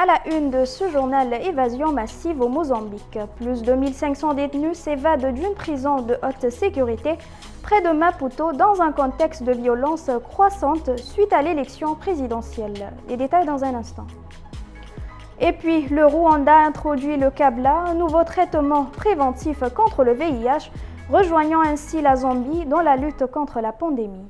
À la une de ce journal, évasion massive au Mozambique. Plus de 1500 détenus s'évadent d'une prison de haute sécurité près de Maputo dans un contexte de violence croissante suite à l'élection présidentielle. Les détails dans un instant. Et puis, le Rwanda introduit le Kabla, un nouveau traitement préventif contre le VIH, rejoignant ainsi la Zambie dans la lutte contre la pandémie.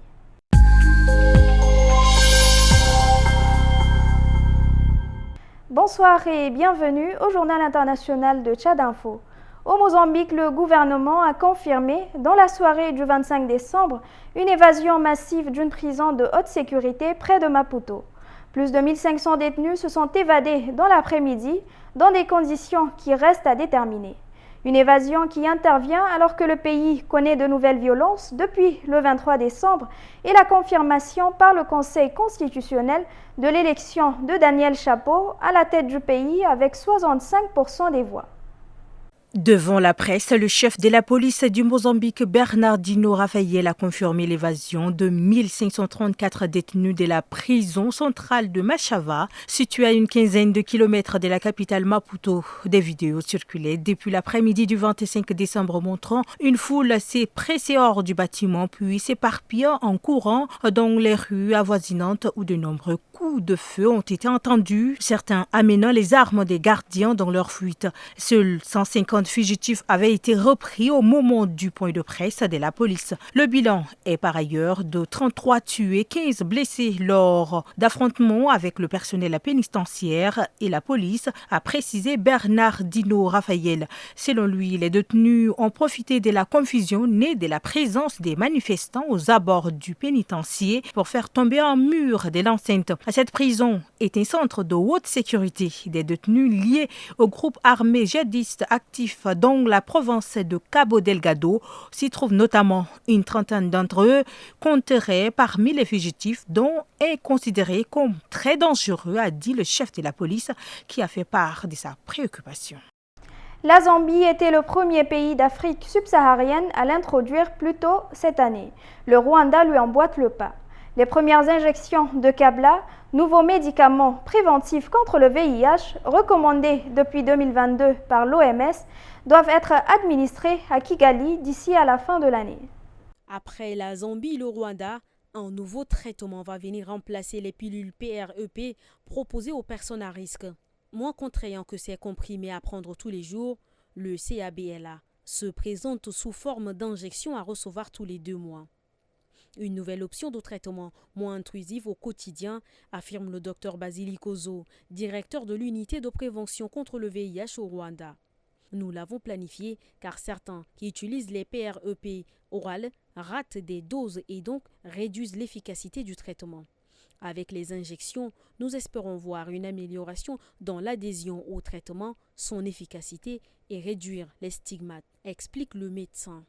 Bonsoir et bienvenue au journal international de Tchad Info. Au Mozambique, le gouvernement a confirmé, dans la soirée du 25 décembre, une évasion massive d'une prison de haute sécurité près de Maputo. Plus de 1500 détenus se sont évadés dans l'après-midi, dans des conditions qui restent à déterminer. Une évasion qui intervient alors que le pays connaît de nouvelles violences depuis le 23 décembre et la confirmation par le Conseil constitutionnel de l'élection de Daniel Chapo à la tête du pays avec 65% des voix. Devant la presse, le chef de la police du Mozambique, Bernardino Rafael, a confirmé l'évasion de 1534 détenus de la prison centrale de Machava, située à une quinzaine de kilomètres de la capitale Maputo. Des vidéos circulaient depuis l'après-midi du 25 décembre montrant une foule s'est pressée hors du bâtiment puis s'éparpillant en courant dans les rues avoisinantes où de nombreux coups de feu ont été entendus, certains amenant les armes des gardiens dans leur fuite. Seuls 150 fugitifs avaient été repris au moment du point de presse de la police. Le bilan est par ailleurs de 33 tués, 15 blessés lors d'affrontements avec le personnel pénitentiaire et la police, a précisé Bernardino Rafael. Selon lui, les détenus ont profité de la confusion née de la présence des manifestants aux abords du pénitencier pour faire tomber un mur de l'enceinte. Cette prison est un centre de haute sécurité. Des détenus liés au groupe armé djihadiste actif dans la province de Cabo Delgado s'y trouvent notamment une trentaine d'entre eux compteraient parmi les fugitifs dont est considéré comme très dangereux, a dit le chef de la police qui a fait part de sa préoccupation. La Zambie était le premier pays d'Afrique subsaharienne à l'introduire plus tôt cette année. Le Rwanda lui emboîte le pas. Les premières injections de Kabla, nouveau médicament préventif contre le VIH, recommandé depuis 2022 par l'OMS, doivent être administrées à Kigali d'ici à la fin de l'année. Après la Zambie et le Rwanda, un nouveau traitement va venir remplacer les pilules PrEP proposées aux personnes à risque. Moins contraignant que ces comprimés à prendre tous les jours, le CABLA se présente sous forme d'injection à recevoir tous les 2 mois. Une nouvelle option de traitement moins intrusive au quotidien, affirme le Dr Basili Kozo, directeur de l'unité de prévention contre le VIH au Rwanda. Nous l'avons planifié car certains qui utilisent les PrEP orales ratent des doses et donc réduisent l'efficacité du traitement. Avec les injections, nous espérons voir une amélioration dans l'adhésion au traitement, son efficacité et réduire les stigmates, explique le médecin.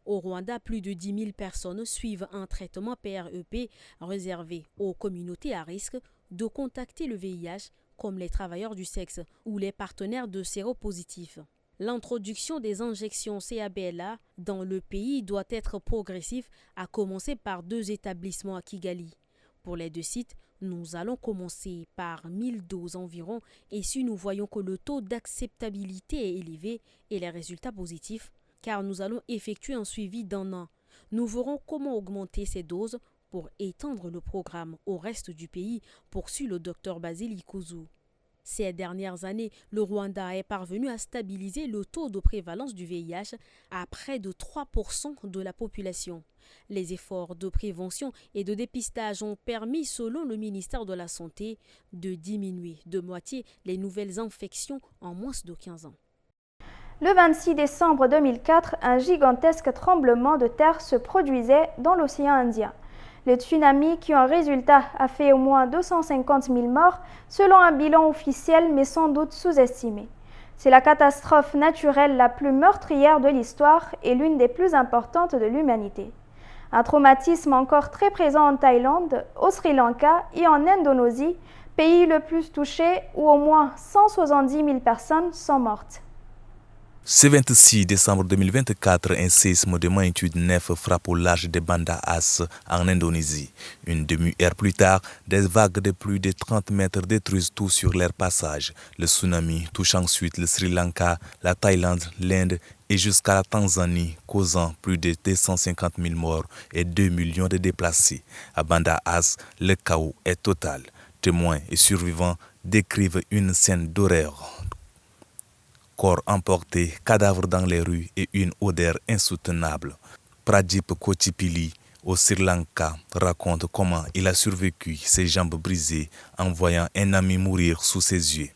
Au Rwanda, plus de 10 000 personnes suivent un traitement PrEP réservé aux communautés à risque de contacter le VIH, comme les travailleurs du sexe ou les partenaires de séropositifs. L'introduction des injections CABLA dans le pays doit être progressive, à commencer par 2 établissements à Kigali. Pour les 2 sites, nous allons commencer par 1000 doses environ et si nous voyons que le taux d'acceptabilité est élevé et les résultats positifs, car nous allons effectuer un suivi d'1 an. Nous verrons comment augmenter ces doses pour étendre le programme au reste du pays, poursuit le Dr Basili Kozo. Ces dernières années, le Rwanda est parvenu à stabiliser le taux de prévalence du VIH à près de 3% de la population. Les efforts de prévention et de dépistage ont permis, selon le ministère de la Santé, de diminuer de moitié les nouvelles infections en moins de 15 ans. Le 26 décembre 2004, un gigantesque tremblement de terre se produisait dans l'océan Indien. Le tsunami qui en résultat a fait au moins 250 000 morts selon un bilan officiel mais sans doute sous-estimé. C'est la catastrophe naturelle la plus meurtrière de l'histoire et l'une des plus importantes de l'humanité. Un traumatisme encore très présent en Thaïlande, au Sri Lanka et en Indonésie, pays le plus touché où au moins 170 000 personnes sont mortes. Ce 26 décembre 2024, un séisme de magnitude 9 frappe au large de Banda Aceh en Indonésie. Une demi-heure plus tard, des vagues de plus de 30 mètres détruisent tout sur leur passage. Le tsunami touche ensuite le Sri Lanka, la Thaïlande, l'Inde et jusqu'à la Tanzanie, causant plus de 250 000 morts et 2 millions de déplacés. À Banda Aceh, le chaos est total. Témoins et survivants décrivent une scène d'horreur. Corps emportés, cadavres dans les rues et une odeur insoutenable. Pradip Kotipili, au Sri Lanka, raconte comment il a survécu, ses jambes brisées, en voyant un ami mourir sous ses yeux.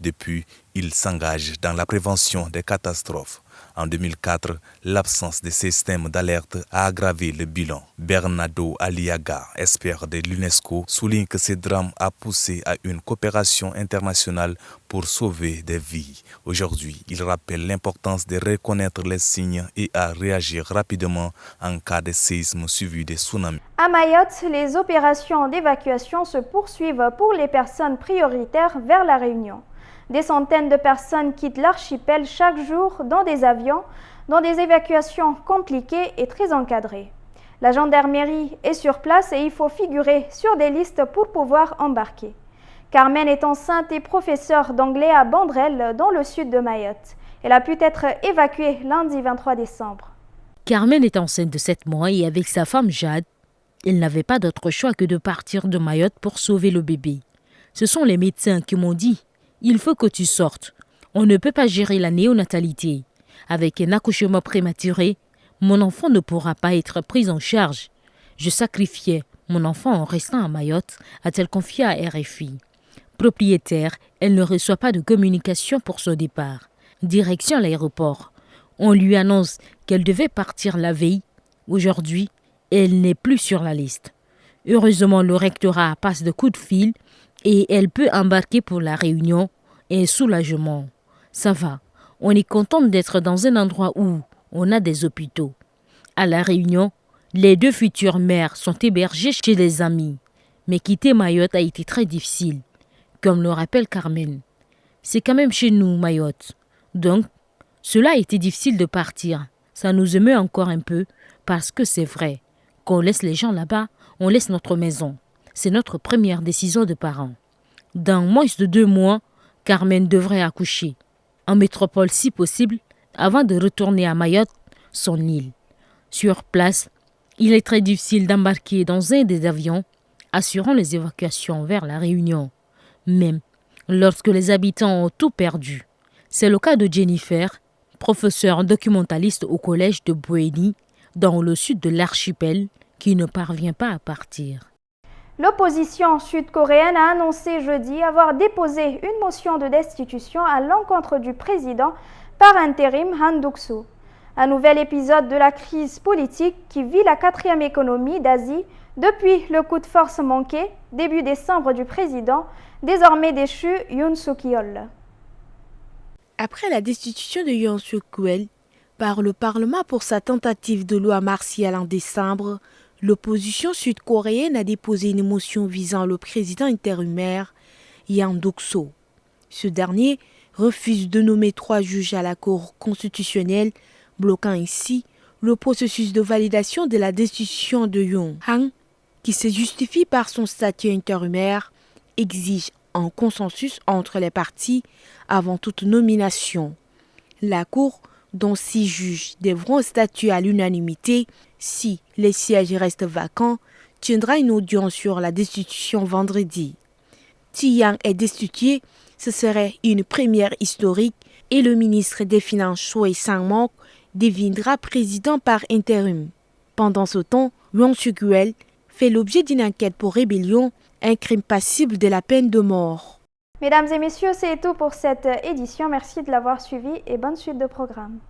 Depuis, il s'engage dans la prévention des catastrophes. En 2004, l'absence de système d'alerte a aggravé le bilan. Bernardo Aliaga, expert de l'UNESCO, souligne que ce drame a poussé à une coopération internationale pour sauver des vies. Aujourd'hui, il rappelle l'importance de reconnaître les signes et à réagir rapidement en cas de séisme suivi de tsunami. À Mayotte, les opérations d'évacuation se poursuivent pour les personnes prioritaires vers la Réunion. Des centaines de personnes quittent l'archipel chaque jour dans des avions, dans des évacuations compliquées et très encadrées. La gendarmerie est sur place et il faut figurer sur des listes pour pouvoir embarquer. Carmen est enceinte et professeure d'anglais à Bandrel, dans le sud de Mayotte. Elle a pu être évacuée lundi 23 décembre. Carmen est enceinte de 7 mois et avec sa femme Jade, elle n'avait pas d'autre choix que de partir de Mayotte pour sauver le bébé. Ce sont les médecins qui m'ont dit: il faut que tu sortes. On ne peut pas gérer la néonatalité. Avec un accouchement prématuré, mon enfant ne pourra pas être pris en charge. Je sacrifiais mon enfant en restant à Mayotte, a-t-elle confié à RFI. Propriétaire, elle ne reçoit pas de communication pour son départ. Direction l'aéroport. On lui annonce qu'elle devait partir la veille. Aujourd'hui, elle n'est plus sur la liste. Heureusement, le rectorat passe de coups de fil et elle peut embarquer pour la Réunion. Et soulagement. Ça va, on est contente d'être dans un endroit où on a des hôpitaux. À la Réunion, les 2 futures mères sont hébergées chez des amis. Mais quitter Mayotte a été très difficile, comme le rappelle Carmen. C'est quand même chez nous, Mayotte. Donc, cela a été difficile de partir. Ça nous émeut encore un peu, parce que c'est vrai. Quand on laisse les gens là-bas, on laisse notre maison. C'est notre première décision de parents. Dans moins de 2 mois, Carmen devrait accoucher, en métropole si possible, avant de retourner à Mayotte, son île. Sur place, il est très difficile d'embarquer dans un des avions assurant les évacuations vers la Réunion, même lorsque les habitants ont tout perdu. C'est le cas de Jennifer, professeure documentaliste au collège de Bouéni, dans le sud de l'archipel, qui ne parvient pas à partir. L'opposition sud-coréenne a annoncé jeudi avoir déposé une motion de destitution à l'encontre du président par intérim Han Duck-soo. Un nouvel épisode de la crise politique qui vit la 4e économie d'Asie depuis le coup de force manqué, début décembre, du président, désormais déchu, Yoon Suk-yeol. Après la destitution de Yoon Suk-yeol par le Parlement pour sa tentative de loi martiale en décembre, l'opposition sud-coréenne a déposé une motion visant le président intérimaire Han Duck-soo. Ce dernier refuse de nommer 3 juges à la Cour constitutionnelle, bloquant ainsi le processus de validation de la destitution de Yoon. Han, qui se justifie par son statut intérimaire, exige un consensus entre les partis avant toute nomination. La Cour, dont 6 juges devront statuer à l'unanimité si les sièges restent vacants, tiendra une audience sur la destitution vendredi. Si Han est destitué, ce serait une première historique et le ministre des Finances Choi Sang-mok deviendra président par intérim. Pendant ce temps, Yoon Suk-yeol fait l'objet d'une enquête pour rébellion, un crime passible de la peine de mort. Mesdames et messieurs, c'est tout pour cette édition. Merci de l'avoir suivi et bonne suite de programme.